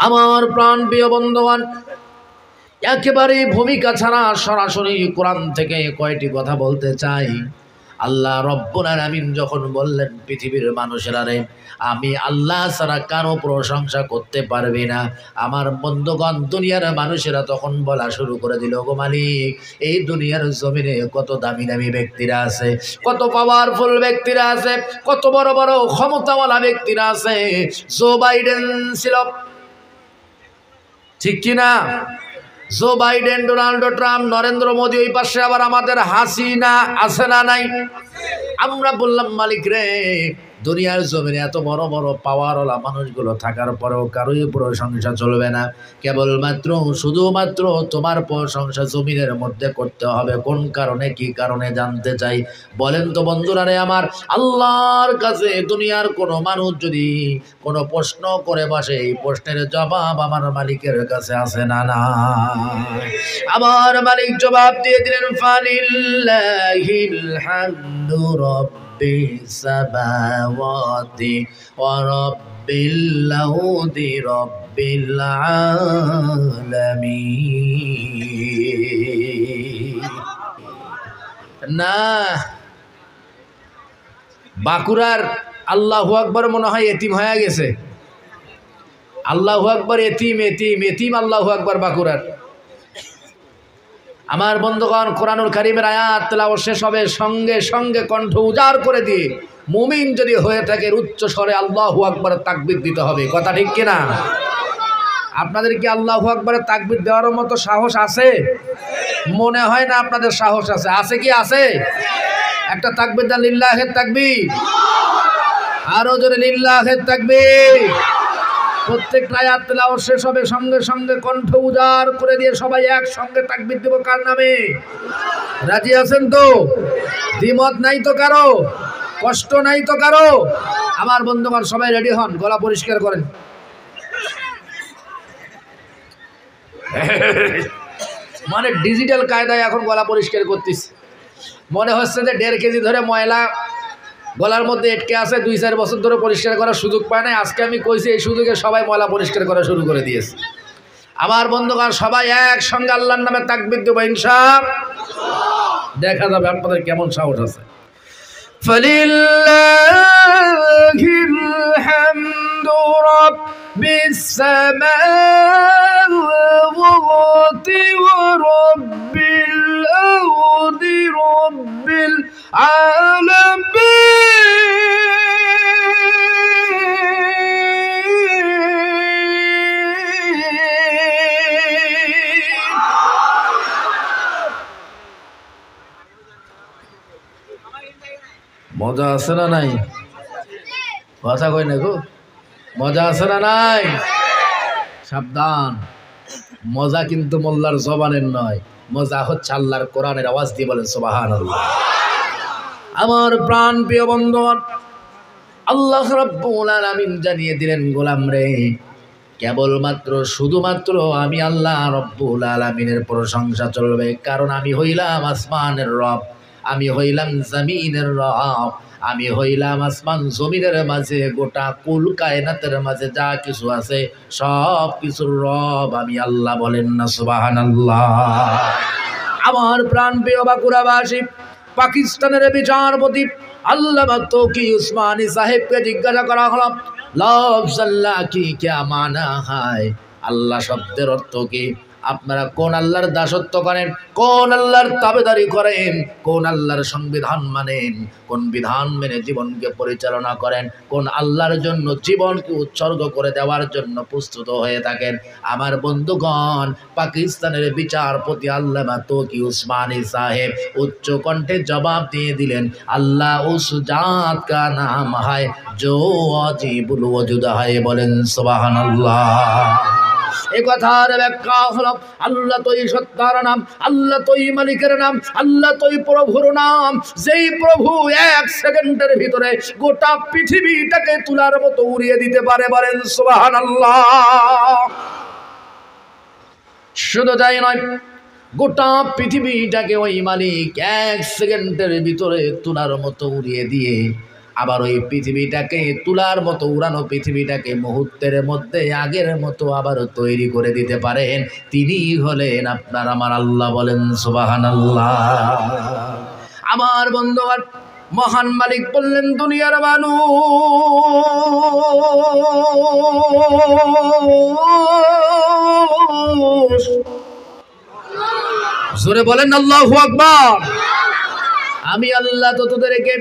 আমার প্রাণ প্রিয় বন্ধুগণ, একেবারে ভূমিকা ছাড়া সরাসরি কোরআন থেকে কয়টি কথা বলতে চাই। আল্লাহ রব্বুল আলামিন যখন বললেন পৃথিবীর মানুষেরা রে, আমি আল্লাহ ছাড়া কারো প্রশংসা করতে পারবি না। আমার বন্ধুগণ, দুনিয়ার মানুষেরা তখন বলা শুরু করে দিল, গো মালিক, এই দুনিয়ার জমিনে কত দামি দামি ব্যক্তিরা আছে, কত পাওয়ারফুল ব্যক্তিরা আছে, কত বড় বড় ক্ষমতাওয়ালা ব্যক্তিরা আছে। জো বাইডেন ছিল, ঠিক কিনা? Joe Biden, Donald Trump, Narendra Modi, ওই পাশে আবার আমাদের হাসিনা আছে না নাই? আমরা বললাম, মালিক রে, দুনিয়ার জমিনে এত বড় বড় পাওয়ারওয়ালা মানুষগুলো থাকার পরেও কারোই প্রশংসা চলবে না। কেবলমাত্র শুধুমাত্র তোমার প্রশংসা জমিনের মধ্যে করতে হবে। কোন কারণে, কি কারণে জানতে চাই। বলেন তো বন্ধুরা রে আমার, আল্লাহর কাছে দুনিয়ার কোনো মানুষ যদি কোনো প্রশ্ন করে বসে, এই প্রশ্নের জবাব আমার মালিকের কাছে আছে না না? আমার মালিক জবাব দিয়ে দিলেন, ফালিল্লাহিল হামদু রাব্বিস সামাওয়াতি ওয়া রাব্বিল আরদি রাব্বিল আলামিন। না, বাঁকুড়ার আল্লাহু আকবার মনে হয় এতিম হয়ে গেছে। আল্লাহু আকবার এতিম, এতিম, এতিম আল্লাহু আকবার বাঁকুড়ার। আমার বন্ধুগণ, কোরআনুল কারীমের আয়াত তেলাওয়াত শেষ হবে, সঙ্গে সঙ্গে কণ্ঠ উজাড় করে দিয়ে মুমিন যদি হয়ে থাকে উচ্চ স্বরে আল্লাহু আকবার তাকবীর দিতে হবে। কথা ঠিক কিনা? আপনাদের কি আল্লাহু আকবারের তাকবীর দেওয়ার মতো সাহস আছে? মনে হয় না আপনাদের সাহস আছে। আছে কি? আছে। একটা তাকবীর দেন, লিল্লাহির তাকবীর। আরো জোরে লিল্লাহির তাকবীর। প্রত্যেকটা আয়াত তেলাওয়াত শেষ হবে, সঙ্গে সঙ্গে কণ্ঠ উজাড় করে দিয়ে সবাই একসঙ্গে তাকবীর দেব। কার নামে? রাজি আছেন তো? দ্বিমত নাই তো কারো? কষ্ট নাই তো কারো? আমার বন্ধুগণ, সবাই রেডি হন, গলা পরিষ্কার করেন। মানে ডিজিটাল কায়দায় এখন গলা পরিষ্কার করতেছি। মনে হচ্ছে যে 1.5 কেজি ধরে ময়লা গলার মধ্যে আটকে আছে, 2-4 বছর ধরে পরিষ্কার করার সুযোগ পায় না। আজকে আমি কইছি, এই সুযোগে সবাই ময়লা পরিষ্কার করা শুরু করে দিয়েছে। আমার বন্ধুগণ, সবাই একসঙ্গে আল্লাহর নামে তাকবীর দেব ইনশাআল্লাহ। দেখা যাবে আপনাদের কেমন সাহস আছে। ফালিল্লাহিল হামদু রাব্বিস সামাওয়াতি ওয়া রাব্বিল আরদি রাব্বিল আলামিন। মজা আছে না নাই? কথা কই না গো, মজা আছে না নাই? সাবধান, মজা কিন্তু মোল্লার জবানের নয়, মজা হচ্ছে আল্লাহর কোরআনের আওয়াজ দিয়ে বলেন সুবহানাল্লাহ। আমার প্রাণ প্রিয় বন্ধুগণ, আল্লাহ রাব্বুল আলামিন জানিয়ে দিলেন, গোলাম রে, কেবলমাত্র শুধুমাত্র আমি আল্লাহ রাব্বুল আলামিনের প্রশংসা চলবে। কারণ আমি হইলাম আসমানের রব, আমি হইলাম জমিনের রব, আমি হইলাম আসমান জমিনের মাঝে, গোটা কুল কায়নাতের মাঝে যা কিছু আছে সব কিছুর রব আমি আল্লাহ। বলেন না সুবহানাল্লাহ। আমার প্রাণ প্রিয় বাঁকুড়াবাসী, পাকিস্তানের বিচারপতি আল্লামা তৌকি উসমানী সাহেবকে জিজ্ঞাসা করা হলো, লফজ আল্লাহ কি ক্যা মানা হয়? আল্লাহ শব্দের অর্থ কি? আপনারা কোন আল্লাহর দাসত্ব করেন, কোন আল্লাহর তাবেদারি করেন, কোন আল্লাহর সংবিধান মানেন, কোন বিধান মেনে জীবনকে পরিচালনা করেন, কোন আল্লাহর জন্য জীবনকে উৎসর্গ করে দেওয়ার জন্য প্রস্তুত হয়ে থাকেন? আমার বন্ধুগণ, পাকিস্তানের বিচারপতি আল্লামা তৌকি উসমানী সাহেব উচ্চ কণ্ঠে জবাব দিয়ে দিলেন, আল্লাহ উস জাত কা নাম হয় जो अजीबुल वजूद है। বলেন সুবহানাল্লাহ। এই কথার ব্যাখ্যা হলো, আল্লাহ তোই সত্তার নাম, আল্লাহ তোই মালিকের নাম, আল্লাহ তোই প্রভুর নাম, যেই প্রভু 1 সেকেন্ডের ভিতরে গোটা পৃথিবীটাকে তুলার মতো উড়িয়ে দিতে পারে। বলেন সুবহানাল্লাহ। শুধু তাই নয়, গোটা পৃথিবীটাকে ওই মালিক 1 সেকেন্ডের ভিতরে তুলার মতো উড়িয়ে দিয়ে আবার ওই পৃথিবীটাকে তুলার মতো উড়ানো পৃথিবীটাকে মুহূর্তের মধ্যে আগের মতো আবারও তৈরি করে দিতে পারেন, তিনি হলেন আপনার আমার আল্লাহ। বলেন সুবহানাল্লাহ। আমার বন্ধুগণ, মহান মালিক বললেন, দুনিয়ার মানুষ, জোরে বলেন আল্লাহু আকবার। আমি আল্লাহ তো তোদেরকে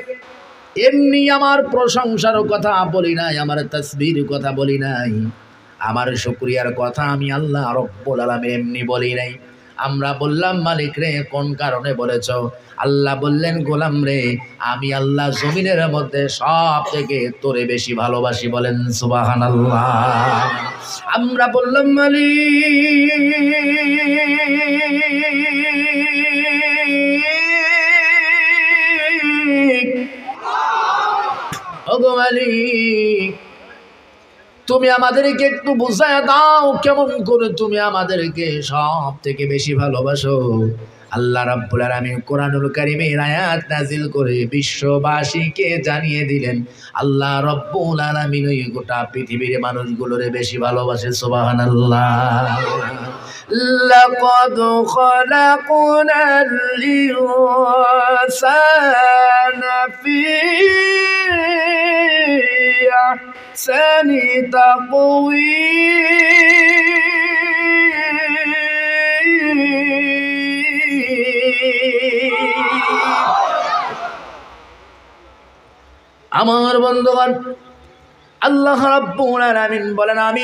এমনি আমার প্রশংসার কথা বলি নাই, আমার তাসবির কথা বলি নাই, আমার শুকরিয়ার কথা আমি আল্লাহ রব্বুল আলামিন এমনি বলি নাই। আমরা বললাম, মালিক রে কোন কারণে বলেছ? আল্লাহ বললেন, গোলাম রে, আমি আল্লাহ জমিনের মধ্যে সব থেকে তোরে বেশি ভালোবাসি। বলেন সুবহানাল্লাহ। আমরা বললাম, মালিক, ওগো মালিক, তুমি আমাদেরকে একটু বুঝায় দাও, কেমন করে তুমি আমাদেরকে সব থেকে বেশি ভালোবাসো। আল্লাহ রাব্বুল আলামিন কোরআনুল কারীমের আয়াত নাজিল করে বিশ্ববাসীকে জানিয়ে দিলেন, আল্লাহ রাব্বুল আলামিন ওই গোটা পৃথিবীর মানুষগুলোরে বেশি ভালোবাসে। সুবহানাল্লাহ। লাকাদ খালাকনাল ইনসানা ফি আহসানি তাকওয়ীম। আমার বন্ধুগণ, আল্লাহ রাব্বুল আলামিন বলেন, আমি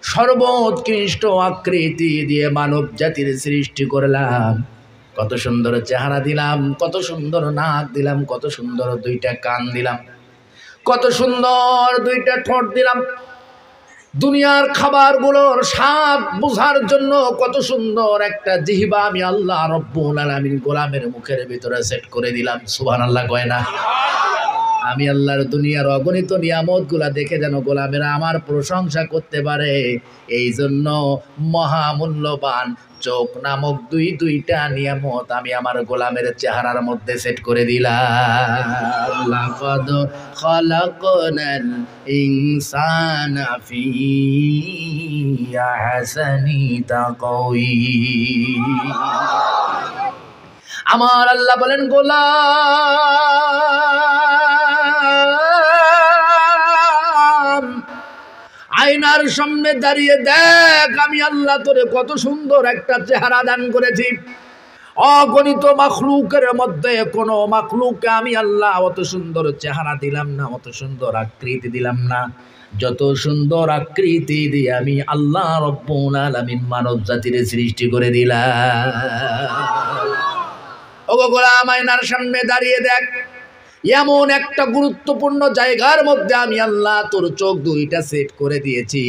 সর্বোৎকৃষ্ট আকৃতি দিয়ে মানব জাতির সৃষ্টি করলাম। কত সুন্দর চেহারা দিলাম, কত সুন্দর নাক দিলাম, কত সুন্দর দুইটা কান দিলাম, কত সুন্দর দুইটা ঠোঁট দিলাম। দুনিয়ার খাবারগুলোর স্বাদ বোঝার জন্য কত সুন্দর একটা জিহ্বা আমি আল্লাহ রব্বুল আলামিন গোলামের মুখের ভিতরে সেট করে দিলাম। সুবহানাল্লাহ কয় না? আমি আল্লাহর দুনিয়ার অগণিত নিয়ামতগুলা দেখে যেন গোলামেরা আমার প্রশংসা করতে পারে, এই জন্য মহামূল্যবান চোখ নামক দুইটা নিয়ামত আমি আমার গোলামের চেহারার মধ্যে সেট করে দিলাম। লাকাদ খালাকনাল ইনসানা ফি আহসানি তাকওয়ীম। আমার আল্লাহ বলেন, গোলাম, আয়নার সামনে দাঁড়িয়ে দেখ, আমি আল্লাহ তোরে কত সুন্দর একটা চেহারা দান করেছি। অগণিত মাখলুকের মধ্যে কোন মাখলুককে আমি আল্লাহ অত সুন্দর চেহারা দিলাম না, অত সুন্দর আকৃতি দিলাম না, যত সুন্দর আকৃতি দিয়ে আমি আল্লাহ রব্বুল আলামিন মানব জাতির সৃষ্টি করে দিলাম। ওগো গোলাম, আয়নার সামনে দাঁড়িয়ে দেখ, এমন একটা গুরুত্বপূর্ণ জায়গার মধ্যে আমি আল্লাহ তোর চোখ দুইটা সেট করে দিয়েছি।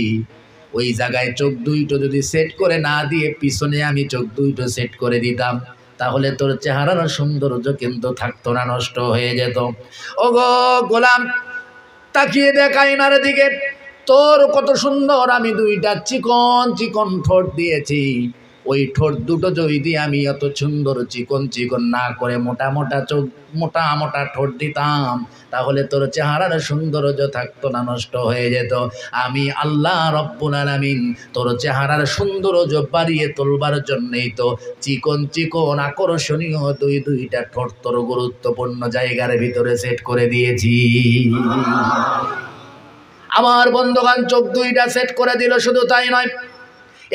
ওই জায়গায় চোখ দুইটো যদি সেট করে না দিয়ে পিছনে আমি চোখ দুইটো সেট করে দিতাম, তাহলে তোর চেহারার সৌন্দর্য কিন্তু থাকতো না, নষ্ট হয়ে যেত। ওগো গোলাম, তাকিয়ে দেখ আয়নার দিকে, তোর কত সুন্দর আমি দুইটা চিকন চিকন ঠোঁট দিয়েছি। ওই ঠোঁট দুটো যদি আমি এত সুন্দর চিকন চিকন না করে মোটা মোটা চোখ, মোটা মোটা ঠোঁট দিতাম, তাহলে তোর চেহারার সৌন্দর্য থাকতো না, নষ্ট হয়ে যেত। আমি আল্লাহ রব্বুল আলামিন তোর চেহারার সৌন্দর্য বাড়িয়ে তোলবার জন্যই তো চিকন চিকন আকর্ষণীয় দুইটা ঠোঁট তোর গুরুত্বপূর্ণ জায়গার ভিতরে সেট করে দিয়েছি। আমার বন্ধুগণ, চোখ দুইটা সেট করে দিল, শুধু তাই নয়,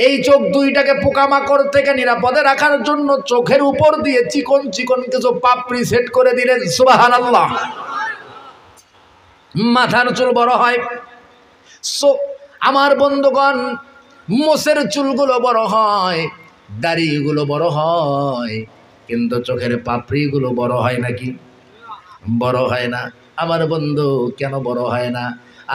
এই চোখ দুইটাকে পোকামাকড় থেকে নিরাপদে রাখার জন্য চোখের উপর দিয়ে চিকন চিকন কিছু পাপড়ি সেট করে দিলেন। সুবহানাল্লাহ। মাথার চুল বড় হয়, আমার বন্ধুগণ, মোষের চুলগুলো বড় হয়, দাড়িগুলো বড় হয়, কিন্তু চোখের পাপড়িগুলো বড় হয় নাকি? বড় হয় না। আমার বন্ধু, কেন বড় হয় না?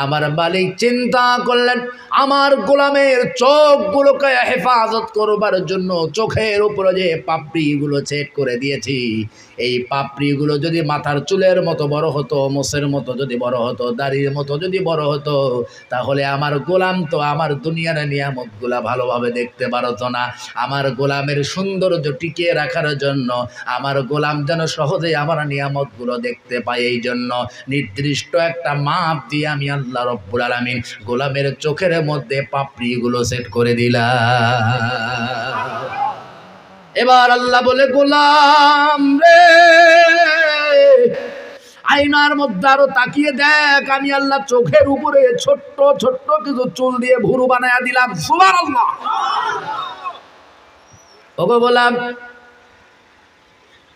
আমার মালিক চিন্তা করলেন আমার গোলামের চোখগুলোকে হেফাজত করবার জন্য চোখের উপরে যে পাপড়িগুলো সেট করে দিয়েছি, এই পাপড়িগুলো যদি মাথার চুলের মতো বড় হতো, মোষের মতো যদি বড় হতো, দাড়ির মতো যদি বড় হতো, তাহলে আমার গোলাম তো আমার দুনিয়ার নিয়ামতগুলা ভালোভাবে দেখতে পারতো না। আমার গোলামের সৌন্দর্য টিকিয়ে রাখার জন্য, আমার গোলাম যেন সহজেই আমার নিয়ামতগুলো দেখতে পায়, এই জন্য নির্দিষ্ট একটা মাপ দিয়ে আমি আল্লাহ রব্বুল আলামিন গোলামের চোখের মধ্যে পাপড়িগুলো সেট করে দিলাম। এবার আল্লাহ বলে, গোলাম রে আয়নার মধ্যে আরো তাকিয়ে দেখ, আমি আল্লাহ চোখের উপরে ছোট্ট ছোট্ট কিছু চুল দিয়ে ভুরু বানায়া দিলাম। সুবহানাল্লাহ। ওগো গোলাম,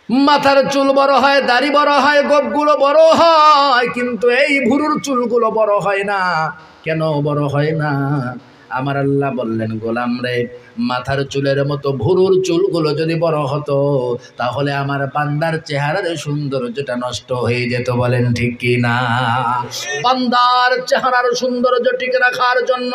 মাথার চুল বড় হয়, দাড়ি বড় হয়, গোপগুলো বড় হয়, কিন্তু এই ভুরুর চুলগুলো বড় হয় না। কেন বড় হয় না? আমার আল্লাহ বললেন, গোলাম রে মাথার চুলের মতো ভুরুর চুলগুলো যদি বড় হতো, তাহলে আমার বান্দার চেহারার সৌন্দর্যটা নষ্ট হয়ে যেত। বলেন ঠিক কি না? বান্দার চেহারার সৌন্দর্য টিকে রাখার জন্য,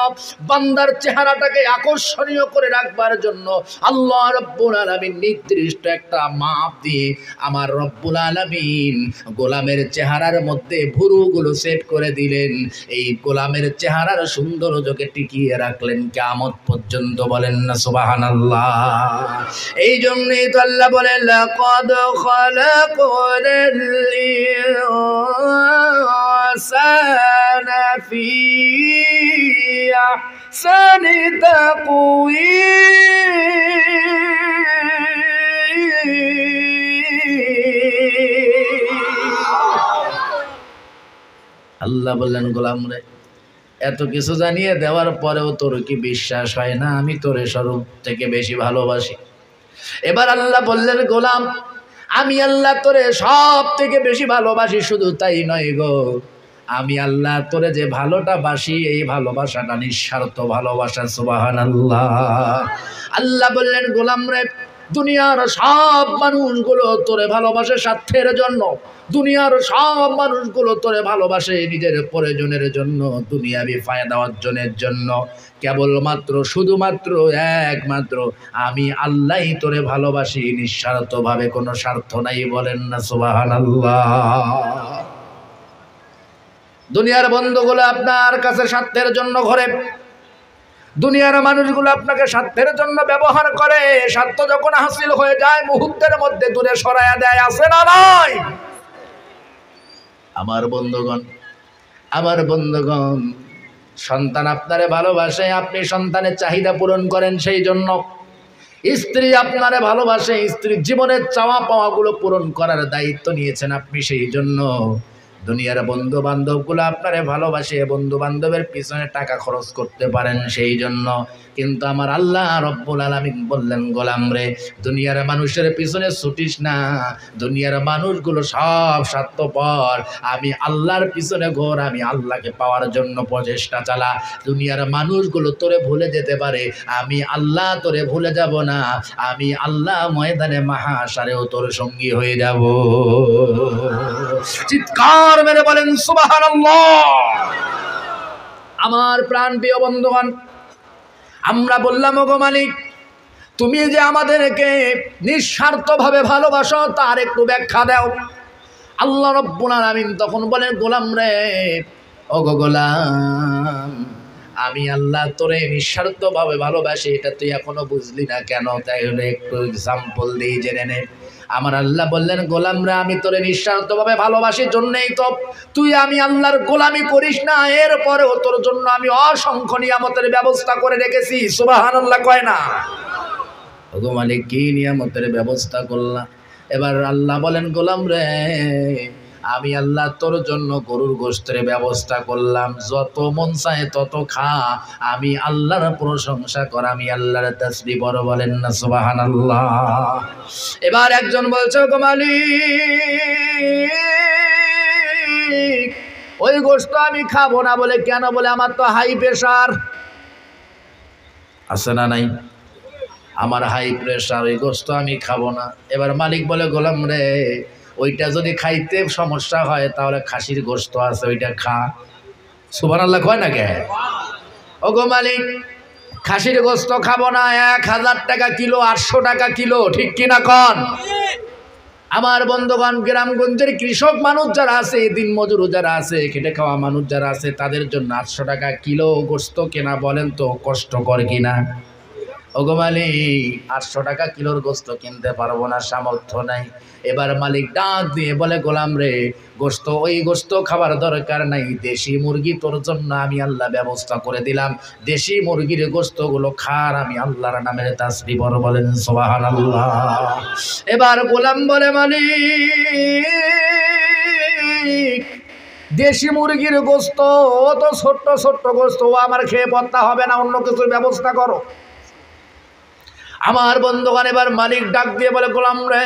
বান্দার চেহারাটাকে আকর্ষণীয় করে রাখবার জন্য আল্লাহ রব্বুল আলামিন নির্দিষ্ট একটা মাপ দিয়ে আমার রব্বুল আলামিন গোলামের চেহারার মধ্যে ভুরুগুলো সেট করে দিলেন। এই গোলামের চেহারার সৌন্দর্যকে টিকিয়ে রাখলেন কিয়ামত পর্যন্ত। বলেন না সুবহানাল্লাহ। এই জন্যই তো আল্লাহ বলেন, লাকাদ খালাকাল ইনসানা ফি আহসানি তাকওয়ীম। আল্লাহ বললেন, গোলাম রে এত কিছু জানিয়ে দেওয়ার পরেও তোর কি বিশ্বাস হয় না আমি তোরে স্বরূপ থেকে বেশি ভালোবাসি? এবার আল্লাহ বললেন, গোলাম আমি আল্লাহ তোরে সব থেকে বেশি ভালোবাসি। শুধু তাই নয় গো, আমি আল্লাহ তোরে যে ভালোটা বাসি, এই ভালোবাসাটা নিঃস্বার্থ ভালোবাসা। সুবহানাল্লাহ। আল্লাহ বললেন, গোলাম রে দুনিয়ার সব মানুষগুলো তোরে ভালোবাসে স্বার্থের জন্য, দুনিয়ার সব মানুষগুলো তোরে ভালোবাসে নিজের প্রয়োজনের জন্য, দুনিয়াবি ফায়দা অর্জনের জন্য। কেবলমাত্র শুধুমাত্র একমাত্র আমি আল্লাহই তোরে ভালোবাসি নিঃস্বার্থভাবে, কোনো স্বার্থ নাই। বলেন না সুবহানাল্লাহ। দুনিয়ার বন্ধুগুলো আপনার কাছে স্বার্থের জন্য ঘরে, দুনিয়ার মানুষগুলো আপনাকে স্বার্থের জন্য ব্যবহার করে, স্বার্থ যখন হাসিল হয়ে যায় মুহূর্তের মধ্যে দূরে সরায়া দেয়। আছে না নাই? আমার বন্ধুগণ, আমার বন্ধুগণ, সন্তান আপনারে ভালোবাসে, আপনি সন্তানের চাহিদা পূরণ করেন, সেই জন্য স্ত্রী আপনারে ভালোবাসে, স্ত্রীর জীবনের চাওয়া পাওয়াগুলো পূরণ করার দায়িত্ব নিয়েছেন আপনি, সেই জন্য দুনিয়ার বন্ধু বান্ধবগুলো আপনারে ভালোবাসে, বন্ধু বান্ধবের পিছনে টাকা খরচ করতে পারেন সেই জন্য। কিন্তু আমার আল্লাহ রব্বুল আলামিন বললেন, গোলাম রে দুনিয়ার মানুষের পিছনে ছুটিস না, দুনিয়ার মানুষগুলো সব স্বার্থপর, আমি আল্লাহর পিছনে ঘোর, আমি আল্লাহকে পাওয়ার জন্য প্রচেষ্টা চালা। দুনিয়ার মানুষগুলো তোরে ভুলে যেতে পারে, আমি আল্লাহ তোরে ভুলে যাব না, আমি আল্লাহ ময়দানে মাহাশারেও তোর সঙ্গী হয়ে যাব। চিৎকার মেরে বলেন সুবহানাল্লাহ। আমার প্রাণ প্রিয় বন্ধুগণ, আমরা বললাম, ওগো মালিক তুমি যে আমাদেরকে নিঃস্বার্থভাবে ভালোবাসো তার একটু ব্যাখ্যা দাও। আল্লাহ রব্বুল আলামিন তখন বলেন, গোলাম রে ওগো গোলাম, আমি আল্লাহ তোরে নিঃস্বার্থভাবে ভালোবাসি, এটা তুই এখনো বুঝলি না কেন? তাইলে একটু এক্সাম্পল দিয়ে জেনে নে। আমার আল্লাহ বললেন, গোলাম রে আমি তোরে নিঃস্বার্থভাবে ভালোবাসি জন্যই তো তুই আমি আল্লাহর গোলামি করিস না, এরপরেও তোর জন্য আমি অসংখ্য নিয়ামতের ব্যবস্থা করে রেখেছি। সুবহানাল্লাহ কয় না? ওগো মালিক কি নিয়ামতের ব্যবস্থা করলা? এবার আল্লাহ বলেন, গোলাম রে আমি আল্লাহ তোর জন্য গরুর গোশতের ব্যবস্থা করলাম, যত মন চায় তত খা, আমি আল্লাহর প্রশংসা কর, আমি আল্লাহর তাসবিহ বড়। বলেন না সুবহানাল্লাহ। এবার একজন বলছে, ওগো মালিক ওই গোশত আমি খাবো না। বলে কেন? বলে আমার তো হাই প্রেশার আছে না নাই? আমার হাই প্রেশার, ওই গোশত আমি খাবো না। এবার মালিক বলে, গোলাম রে ওইটা যদি খাইতে সমস্যা হয় তাহলে খাসির গোশত আছে, ওইটা খা। সুবহানাল্লাহ কয় না কে? ওগো মালিক, খাসির গোস্ত খাবো না, 1000 টাকা কিলো, 800 টাকা কিলো, ঠিক কিনা কন? আমার বন্ধুগণ, গ্রামগঞ্জের কৃষক মানুষ যারা আছে, দিন মজুর যারা আছে, খেটে খাওয়া মানুষ যারা আছে, তাদের জন্য 800 টাকা কিলো গোস্ত কেনা বলেন তো কষ্টকর কিনা? ওগো মালিক, 800 টাকা কিলোর গোস্ত কিনতে পারবো না, সামর্থ্য নাই। এবার মালিক ডাক দিয়ে বলে, গোলাম রে, গোস্ত ওই গোস্ত খাবার দরকার নাই, দেশি মুরগি তোর জন্য আমি আল্লাহ ব্যবস্থা করে দিলাম, দেশি মুরগির গোস্তগুলো খার, আমি আল্লাহর নামের তাসবিহ বলেন সুবহানাল্লাহ। এবার গোলাম বলে, মালিক, দেশি মুরগির গোস্ত তো ছোট্ট ছোট্ট গোস্ত, আমার খেয়ে পড়তে হবে না, অন্য কিছুর ব্যবস্থা করো। আমার বন্ধুগণ, এবার মালিক ডাক দিয়ে বলে, গোলাম রে,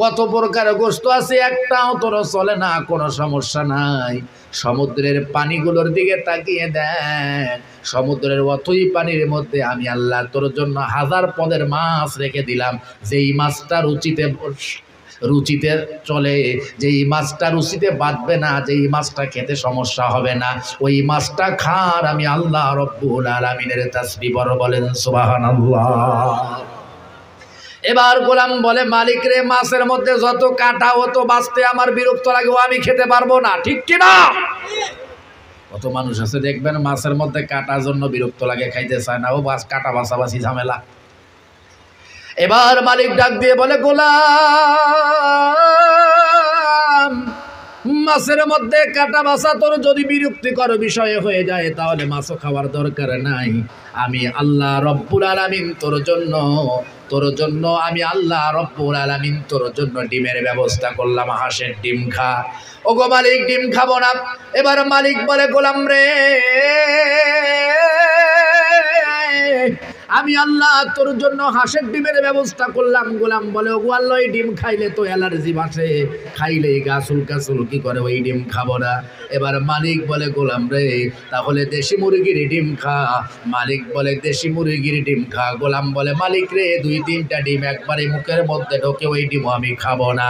কত প্রকার গোস্ত আছে, একটাও তোর চলে না, কোনো সমস্যা নাই। সমুদ্রের পানিগুলোর দিকে তাকিয়ে দেখ, সমুদ্রের অথই পানির মধ্যে আমি আল্লাহ তোর জন্য 1000 পদের মাছ রেখে দিলাম, যেই মাছটা রুচিতে চলে, যেই মাছটা রুচিতে বাঁধবে না, যেই মাছটা খেতে সমস্যা হবে না, ওই মাছটা খার, আমি আল্লাহ রব্বুল আলামিনের তাসবিহ বলেন সুবহানাল্লাহ। এবার গোলাম বলে, মালিক রে, মাছের মধ্যে যত কাঁটা, অত বাঁচতে আমার বিরক্ত লাগে, ও আমি খেতে পারবো না, ঠিক কিনা? কত মানুষ আছে দেখবেন, মাছের মধ্যে কাঁটার জন্য বিরক্ত লাগে, খাইতে চায় না, ও বাস কাঁটা বাছাবাছি ঝামেলা। এবার মালিক ডাক দিয়ে বলে, গোলাম, মাছের মধ্যে কাঁটা বাছা তোর যদি বিরক্তিকর বিষয় হয়ে যায়, তাহলে মাছও খাওয়ার দরকার নাই, আমি আল্লাহ রব্বুল আলামিন তোর জন্য আমি আল্লাহ রব্বুল আলামিন তোর জন্য ডিমের ব্যবস্থা করলাম, হাঁসের ডিম খা। ওগো মালিক, ডিম খাবো না। এবার মালিক বলে, গোলাম রে, আমি আল্লাহ তোর জন্য হাঁসের ডিমের ব্যবস্থা করলাম। গোলাম বলে, ওগো আল্লাহ, এই ডিম খাইলে তো অ্যালার্জি বাসে, খাইলে গা চুলকি করে, ওই ডিম খাবো না। এবার মালিক বলে, গোলাম রে, তাহলে দেশি মুরগির ডিম খা। মালিক বলে, দেশি মুরগির ডিম খা। গোলাম বলে, মালিক রে, 2-3টা ডিম একবারে মুখের মধ্যে ঢোকে, ওই ডিমও আমি খাবো না।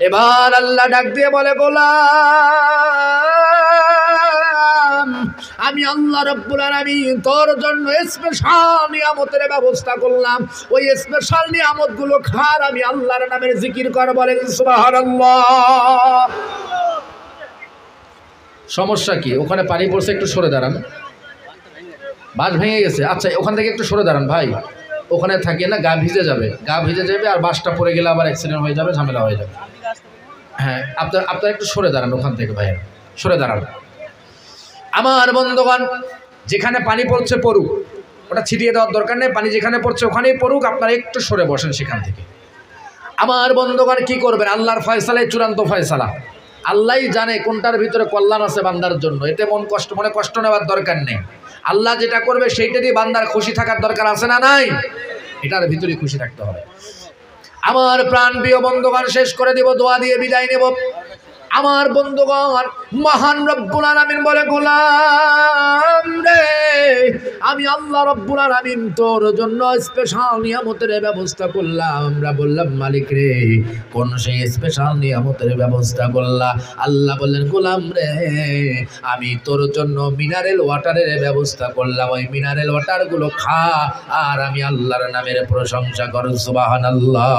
এবার আল্লাহ ডাক দিয়ে বলে, গোলাম, আমি আল্লাহ রব্বুল আলামিন তোর জন্য স্পেশাল নিয়ামতের ব্যবস্থা করলাম, ওই স্পেশাল নিয়ামতগুলো খার, আমি আল্লাহর নামের জিকির কর, বলেন সুবহানাল্লাহ। সমস্যা কি? ওখানে পানি পড়ছে, একটু সরে দাঁড়ান। বাঁশ ভেঙে গেছে, আচ্ছা, ওখান থেকে একটু সরে দাঁড়ান ভাই, ওখানে থাকে না, গা ভিজে যাবে, আর বাঁশটা পড়ে গেলে আবার অ্যাক্সিডেন্ট হয়ে যাবে, ঝামেলা হয়ে যাবে। হ্যাঁ, আপনার একটু সরে দাঁড়ান ওখান থেকে, ভাই সরে দাঁড়ান। আমার বন্ধুগণ, যেখানে পানি পড়ছে পড়ুক, ওটা ছিটিয়ে দেওয়ার দরকার নেই, পানি যেখানে পড়ছে ওখানেই পড়ুক, আপনারা একটু সরে বসেন সেখান থেকে। আমার বন্ধুগণ, কি করবেন? আল্লাহর ফয়সালাই চূড়ান্ত ফয়সালা, আল্লাহই জানে কোনটার ভিতরে কল্যাণ আছে বান্দার জন্য, এতে মনে কষ্ট নেওয়ার দরকার নেই। আল্লাহ যেটা করবে সেইটারই বান্দার খুশি থাকার দরকার আছে না নাই? এটার ভিতরেই খুশি থাকতে হবে। আমার প্রাণ প্রিয় বন্ধুগণ, শেষ করে দেব, দোয়া দিয়ে বিদায় নেব। আমার বন্ধুগণ, মহান রব্বুল আলামিন বলে, গোলাম রে, আমি আল্লাহ রব্বুল আলামিন তোর জন্য স্পেশাল নিয়ামতের ব্যবস্থা করলাম। আমরা বললাম, মালিক রে, কোন সেই স্পেশাল নিয়ামতের ব্যবস্থা করলা? আল্লাহ বললেন, গোলাম রে, আমি তোর জন্য মিনারেল ওয়াটারের ব্যবস্থা করলাম, ওই মিনারেল ওয়াটারগুলো খা, আর আমি আল্লাহর নামের প্রশংসা কর, সুবহানাল্লাহ।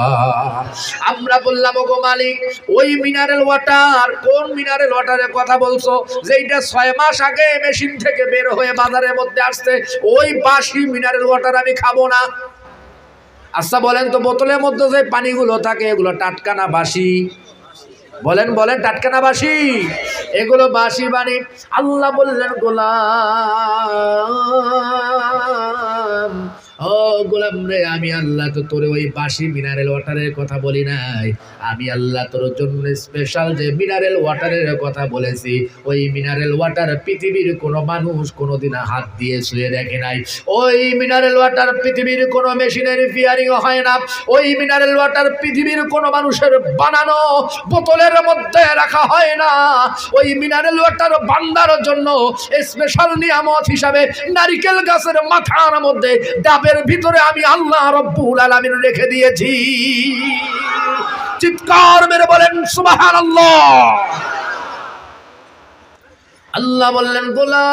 আমরা বললাম, ওগো মালিক, ওই মিনারেল ওয়াটার, কোন মিনারেল ওয়াটারের কথা বলছো? যেটা 6 মাস আগে মেশিন থেকে বের হয়ে বাজারের মধ্যে আসছে, ওই বাসি মিনারেল ওয়াটার আমি খাবো না। আচ্ছা বলেন তো, বোতলের মধ্যে যে পানিগুলো থাকে, এগুলো টাটকা না বাসি? বলেন, টাটকা না বাসি? এগুলো বাসি পানি। আল্লাহ বললেন, গোলাম, ও গোলাম রে, আমি আল্লাহ তো তোর ওই বাসি মিনারেল ওয়াটারের কথা বলি নাই, আমি আল্লাহ তোর জন্য স্পেশাল যে মিনারেল ওয়াটারের কথা বলেছি, ওই মিনারেল ওয়াটার পৃথিবীর কোনো মানুষ কোনোদিন হাত দিয়ে ছুঁয়ে দেখে নাই। ওই মিনারেল ওয়াটার পৃথিবীর কোনো মেশিনের ফিয়ারিং হয় না। ওই মিনারেল ওয়াটার পৃথিবীর কোনো মানুষের বানানো বোতলের মধ্যে রাখা হয় না। ওই মিনারেল ওয়াটার বান্দার জন্য স্পেশাল নিয়ামত হিসাবে নারিকেল গাছের মাথার মধ্যে ডাবের ভিতরে আমি আল্লাহ রব্বুল আলামিন রেখে দিয়েছি। চিৎকার মেরে বলেন সুবহানাল্লাহ। আল্লাহ বললেন গোলাম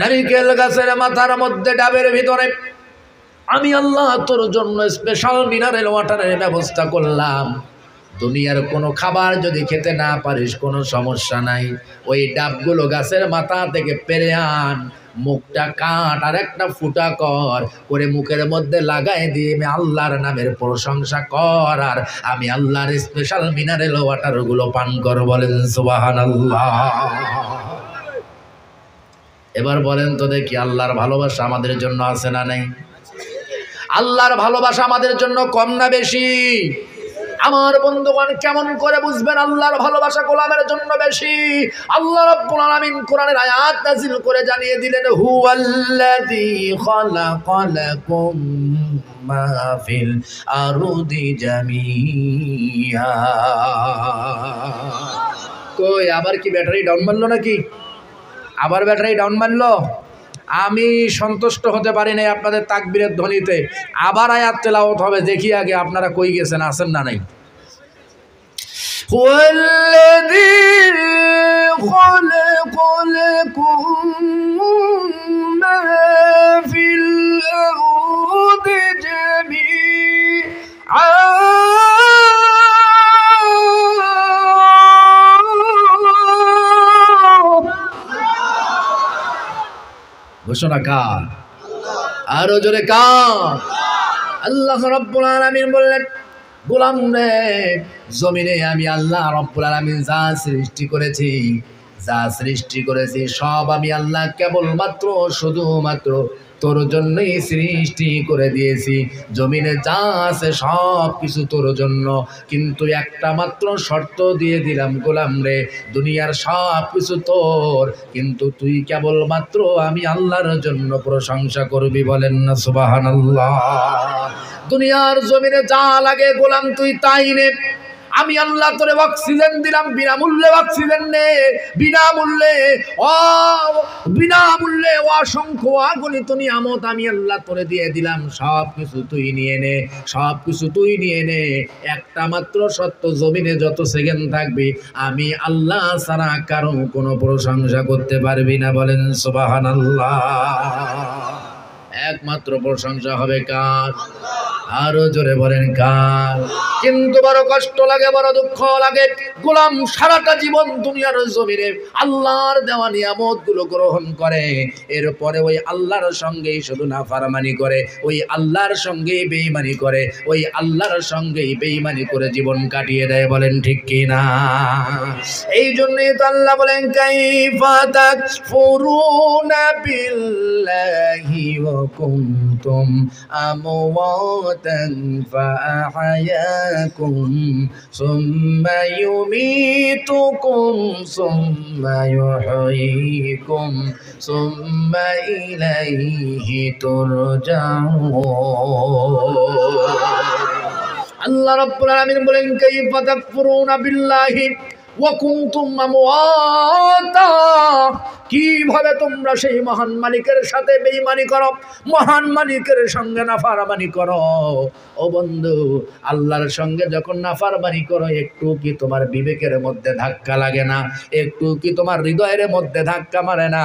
নারিকেল গাছের মাথার মধ্যে ডাবের ভিতরে আমি আল্লাহ তোর জন্য স্পেশাল মিনারেল ওয়াটারের ব্যবস্থা করলাম। দুনিয়ার কোনো খাবার যদি খেতে না পারিস কোনো সমস্যা নাই, ওই ডাবগুলো গাছের মাথা থেকে পেরে আন, মুখটা কাট আর একটা ফুটা করে মুখের মধ্যে লাগাই দিয়ে আমি আল্লাহর নামের প্রশংসা কর, আর আমি আল্লাহর স্পেশাল মিনারেল ওয়াটারগুলো পান কর। বলেন সুবহানাল্লাহ। এবার বলেন তো দেখি, আল্লাহর ভালোবাসা আমাদের জন্য আছে না নেই? আল্লাহর ভালোবাসা আমাদের জন্য কম না বেশি? আমার বন্ধুগণ, কেমন করে বুঝবেন আল্লাহর ভালোবাসা গোলামের জন্য বেশি? আল্লাহ রাব্বুল আলামিন কোরআনের আয়াত নাযিল করে জানিয়ে দিলেন, হুয়াল্লাযী খালাকালাকুম মা ফিল আরদি জামিয়া। কই আবার কি ব্যাটারি ডাউন মারলো নাকি? আবার ব্যাটারি ডাউন মারলো? আমি সন্তুষ্ট হতে পারি নাই আপনাদের তাকবীরের ধ্বনিতে। আবার আয়াত তেলাওয়াত হবে, দেখি আগে আপনারা কই গেছেন, আছেন না নাই? হুয়াল্লাযী খালাকালাকুম মা ফিল আরদি জামিআ ঘোষণা কার? আরো জোরে কার? আল্লাহ রাব্বুল আলামিন বললেন, গোলাম রে, জমিনে আমি আল্লাহ রাব্বুল আলামিন যা সৃষ্টি করেছি সব আমি আল্লাহ কেবলমাত্র শুধুমাত্র তোর জন্যই সৃষ্টি করে দিয়েছি। জমিনে যা আছে সব কিছু তোর জন্য, কিন্তু একটা মাত্র শর্ত দিয়ে দিলাম গোলাম রে, দুনিয়ার সব কিছু তোর, কিন্তু তুই কেবলমাত্র আমি আল্লাহর জন্য প্রশংসা করবি। বলেন না সুবহানাল্লাহ। দুনিয়ার জমিনে যা লাগে গোলাম তুই তাই নে, আমি আল্লাহ তোরে অক্সিজেন দিলাম, বিনামূল্যে অক্সিজেন নে, বিনামূল্যে অসংখ্য অগণিত নিয়ামত আমি আল্লাহ তোরে দিয়ে দিলাম, সব কিছু তুই নিয়ে নে, সব কিছু তুই নিয়ে নে। একটা মাত্র সত্য, জমিনে যত সেকেন্ড থাকবি আমি আল্লাহ ছাড়া কারো কোনো প্রশংসা করতে পারবি না। বলেন সুবহানাল্লাহ। একমাত্র প্রশংসা হবে কার? আরো জোরে বলেন কার? কিন্তু বড় কষ্ট লাগে, বড় দুঃখ লাগে, গোলাম সারাটা জীবন দুনিয়ার জমিনে আল্লাহর দেওয়া নিয়ামত গুলো গ্রহণ করে, এরপরে ওই আল্লাহর সঙ্গেই শুধু নাফরমানি করে, ওই আল্লাহর সঙ্গেই বেঈমানি করে, ওই আল্লাহর সঙ্গেই বেঈমানি করে জীবন কাটিয়ে দেয়। বলেন ঠিক কি না? এই জন্যই তো আল্লাহ বলেন, কাইফা তাকফুরুনা বিল্লাহি ওয়া কুনতুম আমওয়াতান ফাআহয়াকুম সুম্মা ইউমীতুকুম সুম্মা ইউহয়ীকুম সুম্মা ইলাইহি তুরজাউন। আল্লাহ রাব্বুল আলামিন বলেন, কাইফা তাকফুরুনা বিল্লাহি ওয়া কুনতুম আমওয়াতা, কিভাবে তোমরা সেই মহান মালিকের সাথে বেঈমানি করো, মহান মালিকের সঙ্গে নাফরমানি করো। ও বন্ধু, আল্লাহর সঙ্গে যখন নাফরমানি করো, একটু কি তোমার বিবেকের মধ্যে ধাক্কা লাগে না? একটু কি তোমার হৃদয়ের মধ্যে ধাক্কা মারে না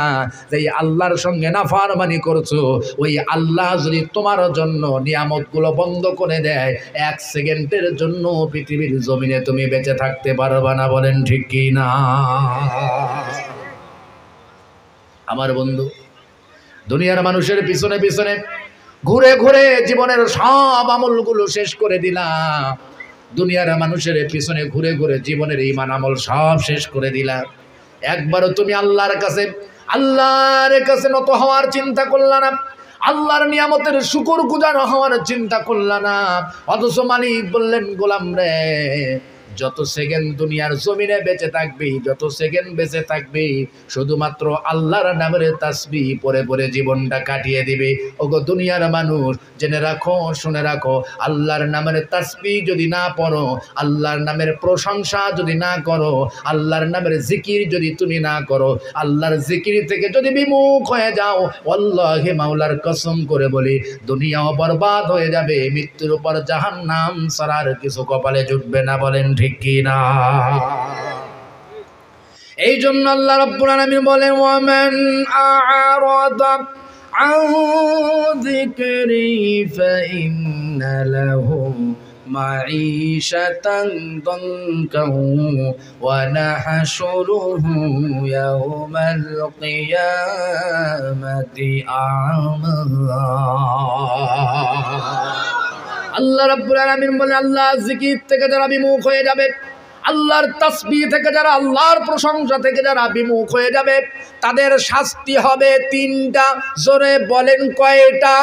যে আল্লাহর সঙ্গে নাফরমানি করছো, ওই আল্লাহ যদি তোমার জন্য নিয়ামতগুলো বন্ধ করে দেয়, এক সেকেন্ডের জন্য পৃথিবীর জমিনে তুমি বেঁচে থাকতে পারবা না। বলেন ঠিক কি না? আমার বন্ধু, দুনিয়ার মানুষের পিছনে পিছনে ঘুরে ঘুরে জীবনের সব আমলগুলো শেষ করে দিলাম। দুনিয়ার মানুষের পিছনে ঘুরে ঘুরে জীবনের ঈমান আমল সব শেষ করে দিলাম। একবারও তুমি আল্লাহর কাছে নত হওয়ার চিন্তা করলা না, আল্লাহর নিয়ামতের শুকর গুজার হওয়ার চিন্তা করলা না। অথচ মালিক বললেন, গোলাম রে, যত সেকেন্ড দুনিয়ার জমিনে বেঁচে থাকবি, যত সেকেন্ড বেঁচে থাকবি, শুধুমাত্র আল্লাহর নামের তাসবিহ পড়ে পড়ে জীবনটা কাটিয়ে দিবে। ওগো দুনিয়ার মানুষ, জেনে রাখো, শুনে রাখো, আল্লাহর নামের তাসবিহ যদি না পড়ো, আল্লাহর নামের প্রশংসা যদি না করো, আল্লাহর নামের জিকির যদি তুমি না করো, আল্লাহর জিকির থেকে যদি বিমুখ হয়ে যাও, আল্লাহে মাওলার কসম করে বলি, দুনিয়াও বরবাদ হয়ে যাবে, মৃত্যুর উপর জাহান্নাম ছাড়ার কিছু কপালে জুটবে না। বলেন ঠিক কি না? এই জন্য আল্লাহ রাব্বুল আলামিন বলেন, ওয়ামান আ'রাদা আন যিকরি ফাইন্না লাহু মাঈশাতান দানকান ওয়া নাহশুরুহু ইয়াওমাল কিয়ামাতি আ'মা। আল্লাহ রাব্বুল আলামিন বলেন, আল্লাহ জিকির থেকে যারা বিমুখ হয়ে যাবে, আল্লাহর তাসবিহ থেকে যারা, আল্লাহর প্রশংসা থেকে যারা বিমুখ হয়ে যাবে, তাদের শাস্তি হবে তিনটা। জোরে বলেন কয়টা?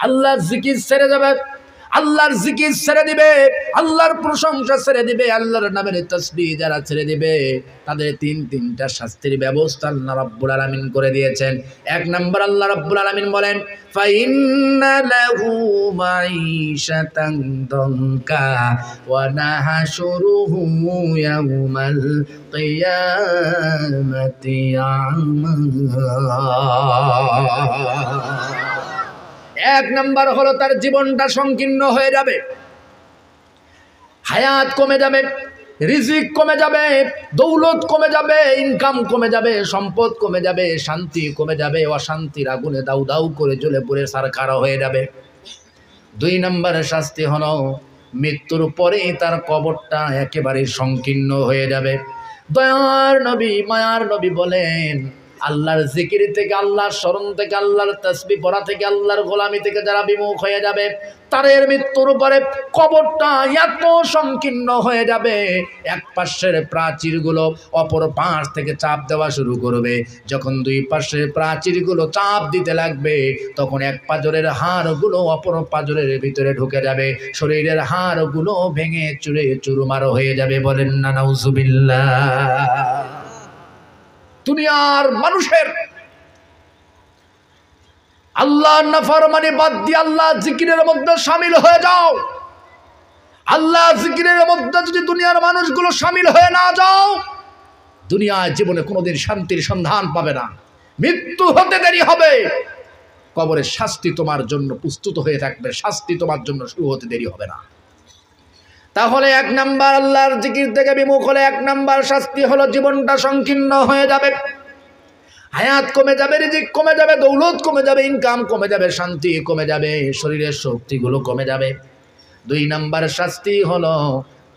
আল্লাহর জিকির ছেড়ে যাবে, আল্লাহর জিকির ছেড়ে দিবে, আল্লাহর প্রশংসা ছেড়ে দিবে, আল্লাহর নামের তাসবিহ যারা ছেড়ে দিবে, তাদের তিনটা শাস্তির ব্যবস্থা আল্লাহ রাব্বুল আলামিন করে দিয়েছেন। এক নাম্বার আল্লাহ রাব্বুল আলামিন বলেন, ফাইন্না লাহু মাঈশাতান দানকা ওয়া নাহশুরুহু ইয়াওমাল কিয়ামাতি আ'মা। এক নাম্বার হলো তার জীবনটা সংকীর্ণ হয়ে যাবে, হায়াত কমে যাবে, রিজিক কমে যাবে, দৌলত কমে যাবে, ইনকাম কমে যাবে, সম্পদ কমে যাবে, শান্তি কমে যাবে, অশান্তির আগুনে দাউ দাউ করে জ্বলে পুড়ে ছারখার হয়ে যাবে। দুই নম্বরের শাস্তি হলো মৃত্যুর পরেই তার কবরটা একেবারে সংকীর্ণ হয়ে যাবে। দয়ার নবী, মায়ার নবী বলেন, আল্লাহর জিকির থেকে, আল্লাহর স্মরণ থেকে, আল্লাহর তাসবিহ পড়া থেকে, আল্লাহর গোলামি থেকে যারা বিমুখ হয়ে যাবে, তাদের মৃত্যুর পরে কবরটা এত সংকীর্ণ হয়ে যাবে, এক পাশের প্রাচীরগুলো অপর পাশ থেকে চাপ দেওয়া শুরু করবে। যখন দুই পাশের প্রাচীরগুলো চাপ দিতে লাগবে, তখন এক পাজরের হাড়গুলো অপর পাজরের ভিতরে ঢুকে যাবে, শরীরের হাড়গুলো ভেঙে চুরে চুরমার হয়ে যাবে। বলেন না নাউজুবিল্লাহ। দুনিয়ার মানুষের আল্লাহর নাফরমানি বাদ দিয়ে আল্লাহ জিকিরের মধ্যে শামিল হয়ে যাও। আল্লাহ জিকিরের মধ্যে যদি দুনিয়ার মানুষগুলো শামিল হয়ে না যাও, দুনিয়ার জীবনে কোনোদিন শান্তির সন্ধান পাবে না। মৃত্যু হতে দেরি হবে, কবরের শাস্তি তোমার জন্য প্রস্তুত হয়ে থাকবে, শাস্তি তোমার জন্য শুরু হতে দেরি হবে না। তাহলে এক নাম্বার আল্লাহর জিকির থেকে বিমুখ হলে এক নাম্বার শাস্তি হলো জীবনটা সংকীর্ণ হয়ে যাবে, হায়াত কমে যাবে, রিজিক কমে যাবে, দৌলত কমে যাবে, ইনকাম কমে যাবে, শান্তি কমে যাবে, শরীরের শক্তিগুলো কমে যাবে। দুই নাম্বার শাস্তি হলো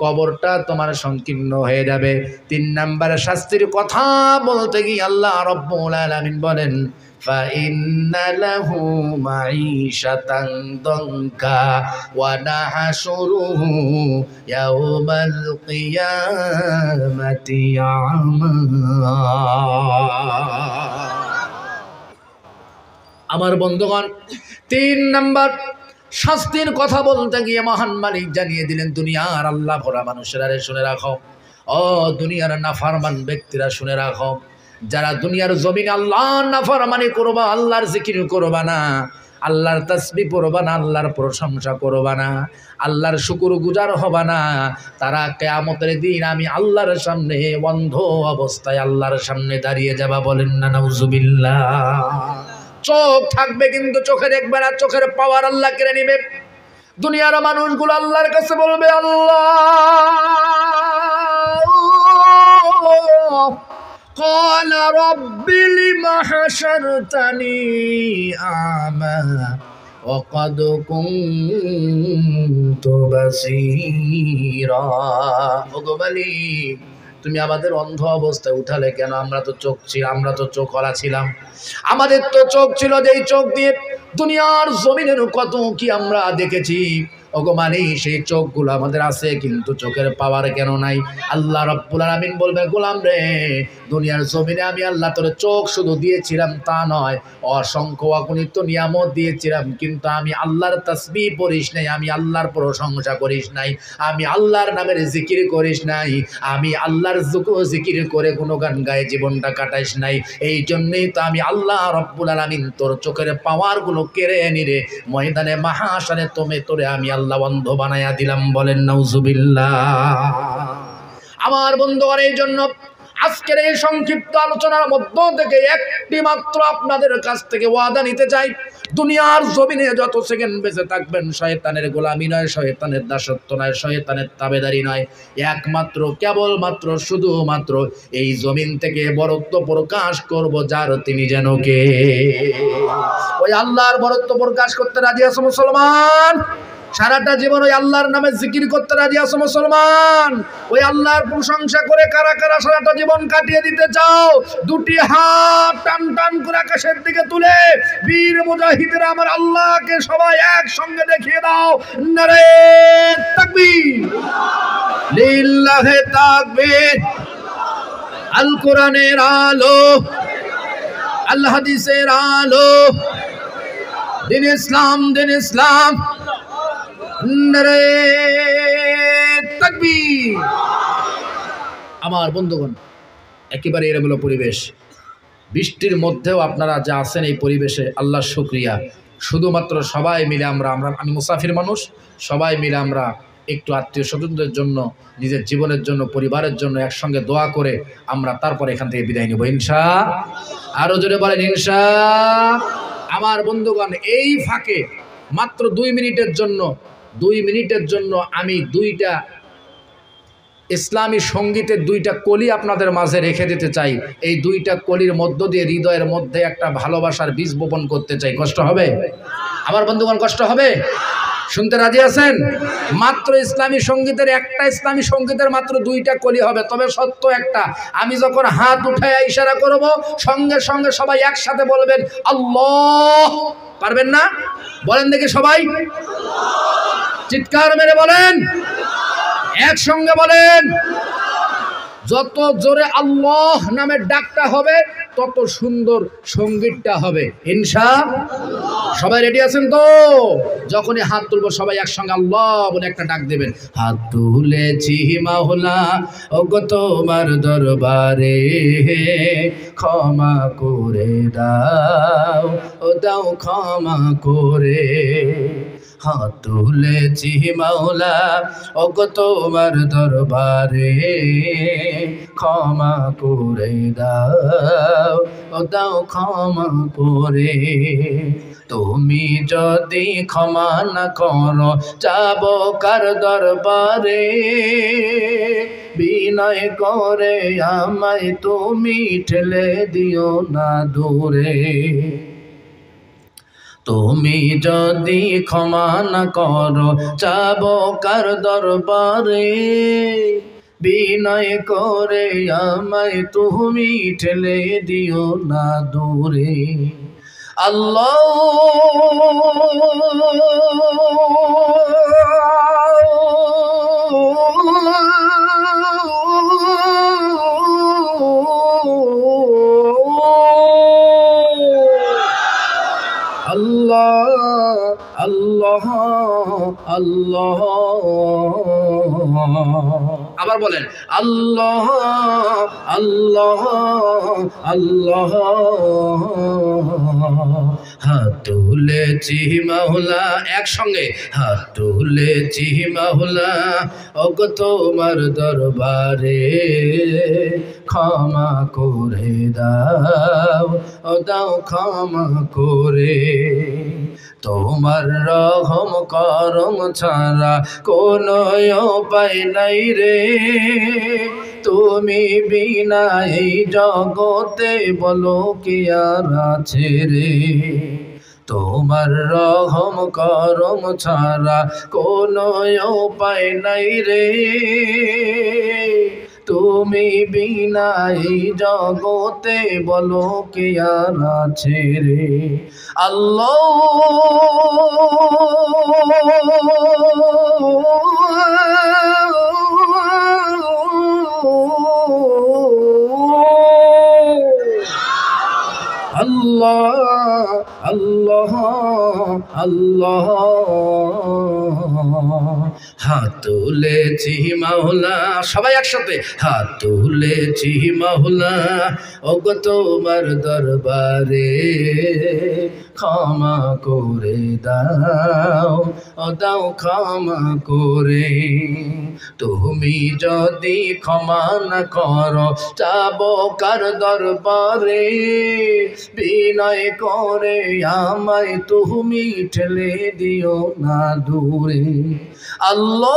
কবরটা তোমার সংকীর্ণ হয়ে যাবে। তিন নাম্বার শাস্তির কথা বলতে গিয়ে আল্লাহ রাব্বুল আলামিন বলেন, ফাইন্না লাহু মাঈশাতান দানকা ওয়া নাহশুরুহু ইয়াওমাল কিয়ামাতি আ'মা। আমার বন্ধুগণ, তিন নাম্বার শাস্তির কথা বলতে গিয়ে মহান মালিক জানিয়ে দিলেন, দুনিয়ার আল্লাহ ভরা মানুষেরা শুনে রাখো, ও দুনিয়ার নাফরমান ব্যক্তিরা শুনে রাখো, যারা দুনিয়ার জমিনে আল্লাহর নাফরমানি করবা, আল্লাহর জিকির করবা না, আল্লাহর তাসবিহ পড়বা না, আল্লাহর প্রশংসা করবা না, আল্লাহর শুকর গুজার হবা না, তারা কিয়ামতের দিন আমি আল্লাহর সামনে অন্ধ অবস্থায় আল্লাহর সামনে দাঁড়িয়ে যাবা। বলেন না নাউজুবিল্লাহ। চোখ থাকবে কিন্তু চোখে দেখবে না, চোখের পাওয়ার আল্লাহ কেড়ে নিবে। দুনিয়ার মানুষগুলো আল্লাহর কাছে বলবে, আল্লাহ قال رب لم حشرتني أعمى وقد كنت بصيرا। ওগো মালিক, তুমি আমাদের অন্ধ অবস্থায় উঠালে কেন? আমরা তো চোখওয়ালা ছিলাম, আমাদের তো চোখ ছিল, যেই চোখ দিয়ে দুনিয়ার জমিনের কত কি আমরা দেখেছি। ওগো মানি সেই চোখগুলো আমাদের আছে কিন্তু চোখের পাওয়ার কেন নাই? আল্লাহ রাব্বুল আলামিন বলবে গোলাম রে দুনিয়ার জমিনে আমি আল্লাহ তোর চোখ শুধু দিয়েছিলাম তা নয়, অসংখ্য অগণিত নিয়ামত দিয়েছিলাম, কিন্তু আমি আল্লাহর তাসবিহ পড়িস নাই, আমি আল্লাহর প্রশংসা করিস নাই, আমি আল্লাহর নামের জিকির করিস নাই, আমি আল্লাহর জিকির করে কোনো গান গায়ে জীবনটা কাটাইস নাই। এই জন্যই তো আমি আল্লাহ রাব্বুল আলামিন তোর চোখের পাওয়ারগুলো কেড়ে নিরে ময়দানে মাহাশারে তোরে আমি আল্লাহ অন্ধ বানাইয়া দিলাম। বলেন নাউজুবিল্লাহ। আমার বন্ধুগণ, এই জন্য আজকের এই সংক্ষিপ্ত আলোচনার মধ্য থেকে একটি মাত্র আপনাদের কাছ থেকে ওয়াদা নিতে চাই, দুনিয়ার জমিনে যত সেকেন্ড বেঁচে থাকবেন শয়তানের গোলামি নয়, শয়তানের দাসত্ব নয়, শয়তানের তাবেদারি নয়, একমাত্র কেবলমাত্র শুধুমাত্র এই জমিন থেকে বরত্ব প্রকাশ করব যার তিনি যেন কে। ওই আল্লাহর বরত্ব প্রকাশ করতে রাজি আছো মুসলমান? সারাটা জীবন ওই আল্লাহর নামে জিকির করতে রাজি আছো মুসলমান? ওই আল্লাহর প্রশংসা করে কারা কারা সারাটা জীবন কাটিয়ে দিতে চাও? দুটি হাত টান টান করে আকাশের দিকে তুলে বীর মুজাহিদরা আমার আল্লাহকে সবাই একসঙ্গে দেখিয়ে দাও। নারে তাকবীর, লিল্লাহে তাকবীর। আল কোরআনের আলো, আল হাদিসের আলো, দিন ইসলাম, দিন ইসলাম। নারে তাকবীর। আমার বন্ধুগণ, একেবারে এলোমেলো পরিবেশ, বৃষ্টির মধ্যেও আপনারা যা আছেন এই পরিবেশে আল্লাহর শুকরিয়া। শুধুমাত্র সবাই মিলে আমি মুসাফির মানুষ, সবাই মিলে আমরা একটু আত্মীয় স্বজনদের জন্য, নিজের জীবনের জন্য, পরিবারের জন্য একসঙ্গে দোয়া করে আমরা তারপর এখান থেকে বিদায় নেব ইনশা। আরো জোরে বলেন ইনশা। আমার বন্ধুগণ, এই ফাঁকে মাত্র 2 মিনিটের জন্য আমি দুইটা ইসলামী সঙ্গীতের 2টা কলি আপনাদের মাঝে রেখে দিতে চাই। এই 2টা কলির মধ্য দিয়ে হৃদয়ের মধ্যে একটা ভালোবাসার বীজ বপন করতে চাই। কষ্ট হবে আমার বন্ধুগণ? কষ্ট হবে? শুনতে রাজি আছেন? মাত্র ইসলামী সঙ্গীতের মাত্র 2টা কলি হবে, তবে সত্য একটা। আমি যখন হাত উঠায় ইশারা করব সঙ্গে সঙ্গে সবাই একসাথে বলবেন আল্লাহ। পারবেন না? বলেন দেখি সবাই, চিৎকার মেরে বলেন, একসঙ্গে বলেন। যত জোরে আল্লাহ নামের ডাকটা হবে তত সুন্দর সঙ্গীতটা হবে ইনশাআল্লাহ। সবাই রেডি আছেন তো? যখনই হাত তুলবো সবাই একসঙ্গে আল্লাহ বলে একটা ডাক দেবেন। হাত তুলেছি মাওলা ওগো তোমার দরবারে, ক্ষমা করে দাও, ও দাও ক্ষমা করে। হাত তুলেছি মাওলা ওগো তোমার দরবারে, ক্ষমা করে দাও, ও দাও ক্ষমা করে। তুমি যদি ক্ষমা না করো যাব কার দরবারে, বিনয় করে আমায় তুমি ঠেলে দিও না দূরে। তুমি যদি ক্ষমা না করো যাব কার দরবারে, বিনয় করে আমায় তুমি ঠেলে দিও না দূরে। আল্লাহ আল্লাহ আল্লাহ। আবার বলেন আল্লাহ আল্লাহ আল্লাহ। হাত তুলেছি মাওলা, একসঙ্গে হাত তুলেছি মাওলা ওগো তোমার দরবারে, ক্ষমা করে দাও, ও দাও ক্ষমা করে। তোমার রহম করম ছাড়া কোনো উপায় নাই রে, তুমি বিনা এই জগতে বলো কি আর আছে রে। তোমার রহম করম ছাড়া কোনো উপায় নাই রে, তুমি বিনা এই জগতে বলো কে আর আছে রে আল্লাহ আল্লাহ আল্লাহ হাত তুলেছি মাওলা সবাই একসাথে হাত তুলেছি মাওলা ওগো তোমার দরবারে ক্ষমা করে দাও ও দাও ক্ষমা করে তুমি যদি ক্ষমা না করো যাবো কার দরবারে বিনয় করে আমায় তুমি ঠেলে দিও না দূরে আল্লাহ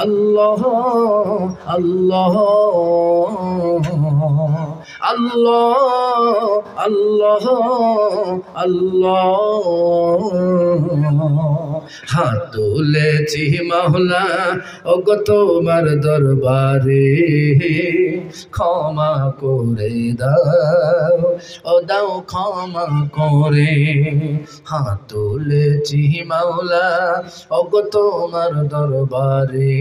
আল্লাহ আল্লাহ আল্লাহ আল্লাহ আল্লাহ হাত তুলেছি মাওলা ওগো তোমার দরবারে ক্ষমা করে দাও ও দাও ক্ষমা করে হাত তুলেছি মাওলা ওগো তোমার দরবারে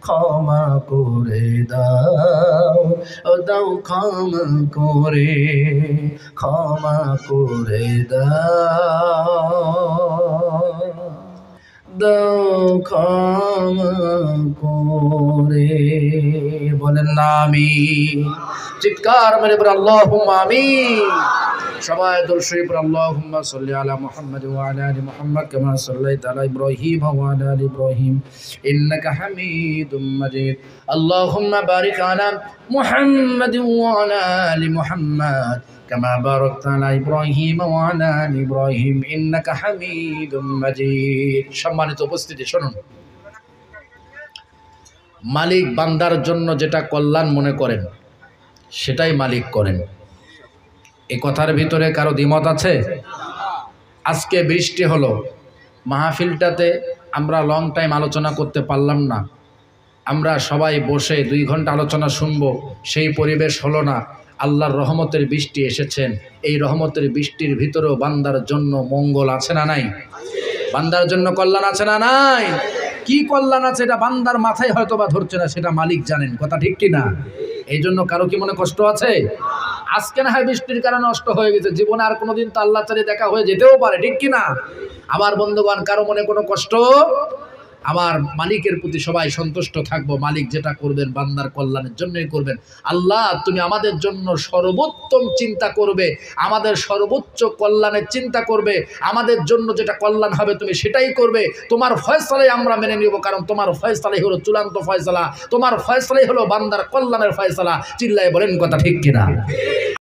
ক্ষমা করে দাও ও দাও ক্ষমা করে ক্ষমা করে দাও ক্ষমা করে বলেন না আমিন চিৎকার মেরে বলে আল্লাহুম্মা আমিন সবাই দরুদ শরীফ পড়ে আল্লাহুম্মা সাল্লি আলা মুহাম্মাদ ওয়া আলা আলি মুহাম্মাদ কামা সাল্লাইতা আলা ইব্রাহিম ওয়া আলা আলি ইব্রাহিম ইন্নাকা হামিদুম মাজিদ আল্লাহুম্মা বারিক আলা মুহাম্মাদ ওয়া আলা আলি মুহাম্মাদ কামা বারাকতা আলা ইব্রাহিম ওয়া আলা আলি ইব্রাহিম ইন্নাকা হামিদুম মাজিদ সম্মানিত উপস্থিতি শুনুন মালিক বান্দার জন্য যেটা কল্যাণ মনে করেন সেটাই মালিক করেন এই কথার ভিতরে কারো দ্বিমত আছে আজকে বৃষ্টি হলো মাহফিলটাতে আমরা লং টাইম আলোচনা করতে পারলাম না আমরা সবাই বসে 2 ঘন্টা আলোচনা শুনবো সেই পরিবেশ হলো না আল্লাহর রহমতের বৃষ্টি এসেছেন এই রহমতের বৃষ্টির ভিতরেও বান্দার জন্য মঙ্গল আছে না নাই বান্দার জন্য কল্যাণ আছে না নাই কি কল্যাণ আছে এটা বান্দার মাথায় হয়তো বা ধরছে না সেটা মালিক জানেন কথা ঠিক কি না এই জন্য কারো কি মনে কষ্ট আছে আজকে না হয় বৃষ্টির কারণে নষ্ট হয়ে গেছে জীবনে আর কোনোদিন তো আল্লাহ চারে দেখা হয়ে যেতেও পারে ঠিক কি না আবার বন্ধুগণ কারো মনে কোনো কষ্ট আমার মালিকের প্রতি সবাই সন্তুষ্ট থাকবো মালিক যেটা করবেন বান্দার কল্যাণের জন্যই করবেন আল্লাহ তুমি আমাদের জন্য সর্বোত্তম চিন্তা করবে আমাদের সর্বোচ্চ কল্যাণের চিন্তা করবে আমাদের জন্য যেটা কল্যাণ হবে তুমি সেটাই করবে তোমার ফয়সালাই আমরা মেনে নিব কারণ তোমার ফয়সালাই হলো চূড়ান্ত ফয়সালা তোমার ফয়সালাই হলো বান্দার কল্যাণের ফয়সালা চিল্লায় বলেন কথা ঠিক কিনা